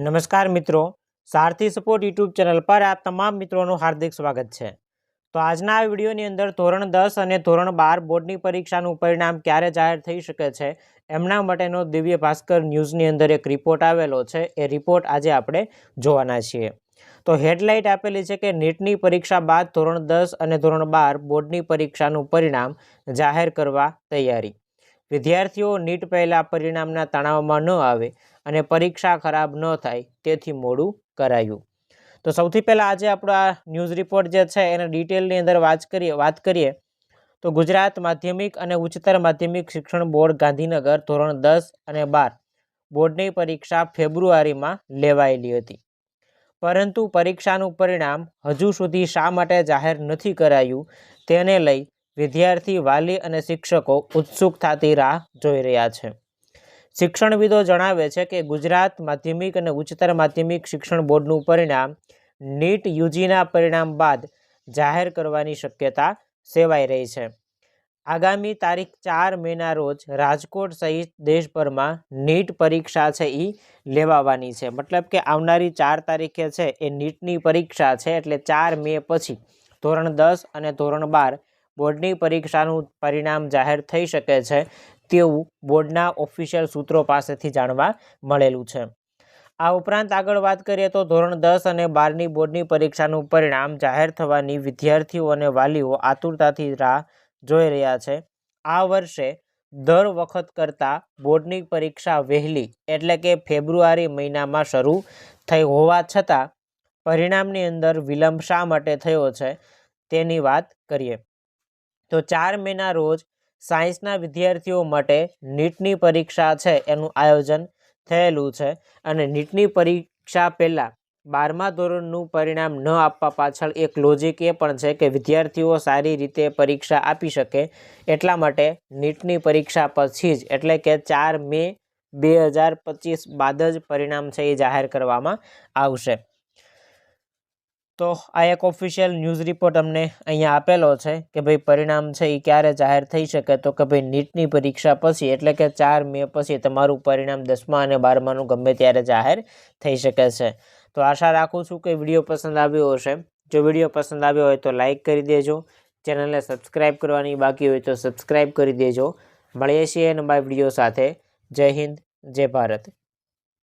નમસ્કાર મિત્રો, સારથી support YouTube channel પર આ તમામ મિત્રોનું હાર્દિક સ્વાગત છે। તો આજના આ વિડીયોની અંદર ધોરણ 10 અને ધોરણ 12 બોર્ડની પરીક્ષાનું પરિણામ ક્યારે જાહેર થઈ શકે છે એમના માટેનો દિવ્ય ભાસ્કર ન્યૂઝની અંદર એક રિપોર્ટ આવેલો છે। એ રિપોર્ટ આજે આપણે જોવાના છીએ। તો હેડલાઇટ આપેલી છે કે નીટની પરીક્ષા બાદ ધોરણ 10 અને ધોરણ 12 બોર્ડની પરીક્ષાનું પરિણામ જાહેર કરવા તૈયારી। વિદ્યાર્થીઓ નીટ પહેલાં પરિણામના તણાવમાં ન આવે અને પરીક્ષા ખરાબ ન થાય તેથી મોડું કરાયું। તો સૌથી પહેલાં આજે આપણો આ ન્યૂઝ રિપોર્ટ જે છે એના ડિટેલની અંદર વાત કરીએ તો ગુજરાત માધ્યમિક અને ઉચ્ચતર માધ્યમિક શિક્ષણ બોર્ડ ગાંધીનગર ધોરણ 10 અને 12 બોર્ડની પરીક્ષા ફેબ્રુઆરીમાં લેવાયેલી હતી, પરંતુ પરીક્ષાનું પરિણામ હજુ સુધી શા માટે જાહેર નથી કરાયું તેને લઈ વિદ્યાર્થી, વાલી અને શિક્ષકો ઉત્સુકતાથી રાહ જોઈ રહ્યા છે। શિક્ષણવિદો જણાવે છે કે ગુજરાત માધ્યમિક અને ઉચ્ચતર માધ્યમિક શિક્ષણ બોર્ડનું પરિણામ નીટ યુજીના પરિણામ બાદ જાહેર કરવાની શક્યતા સેવાઈ રહી છે। આગામી તારીખ 4 મેના રોજ રાજકોટ સહિત દેશભરમાં નીટ પરીક્ષા છે એ લેવાવાની છે। મતલબ કે આવનારી 4 તારીખે છે એ નીટની પરીક્ષા છે, એટલે 4 મે પછી ધોરણ 10 અને ધોરણ 12 બોર્ડની પરીક્ષાનું પરિણામ જાહેર થઈ શકે છે તેવું બોર્ડના ઓફિશિયલ સૂત્રો પાસેથી જાણવા મળેલું છે। આ ઉપરાંત આગળ વાત કરીએ તો ધોરણ 10 અને 12ની બોર્ડની પરીક્ષાનું પરિણામ જાહેર થવાની વિદ્યાર્થીઓ અને વાલીઓ આતુરતાથી રાહ જોઈ રહ્યા છે। આ વર્ષે દર વખત કરતાં બોર્ડની પરીક્ષા વહેલી એટલે કે ફેબ્રુઆરી મહિનામાં શરૂ થઈ હોવા છતાં પરિણામની અંદર વિલંબ શા માટે થયો છે તેની વાત કરીએ તો 4 મેના રોજ સાયન્સના વિદ્યાર્થીઓ માટે નીટની પરીક્ષા છે એનું આયોજન થયેલું છે અને નીટની પરીક્ષા પહેલાં 12મા ધોરણનું પરિણામ ન આપવા પાછળ એક લોજિક એ પણ છે કે વિદ્યાર્થીઓ સારી રીતે પરીક્ષા આપી શકે એટલા માટે નીટની પરીક્ષા પછી જ એટલે કે 4 મે 2025 બાદ જ પરિણામ છે એ જાહેર કરવામાં આવશે। તો આ એક ઓફિશિયલ ન્યૂઝ રિપોર્ટ અમને અહીંયા આપેલો છે કે ભાઈ પરિણામ છે એ ક્યારે જાહેર થઈ શકે, તો કે ભાઈ નીટની પરીક્ષા પછી એટલે કે 4 મે પછી તમારું પરિણામ 10મા અને 12માનું ગમે ત્યારે જાહેર થઈ શકે છે। તો આશા રાખું છું કે વિડીયો પસંદ આવ્યો હશે। જો વિડીયો પસંદ આવ્યો હોય તો લાઇક કરી દેજો, ચેનલને સબસ્ક્રાઈબ કરવાની બાકી હોય તો સબસ્ક્રાઈબ કરી દેજો। મળીએ છીએ નવા વિડીયો સાથે। જય હિન્દ, જય ભારત।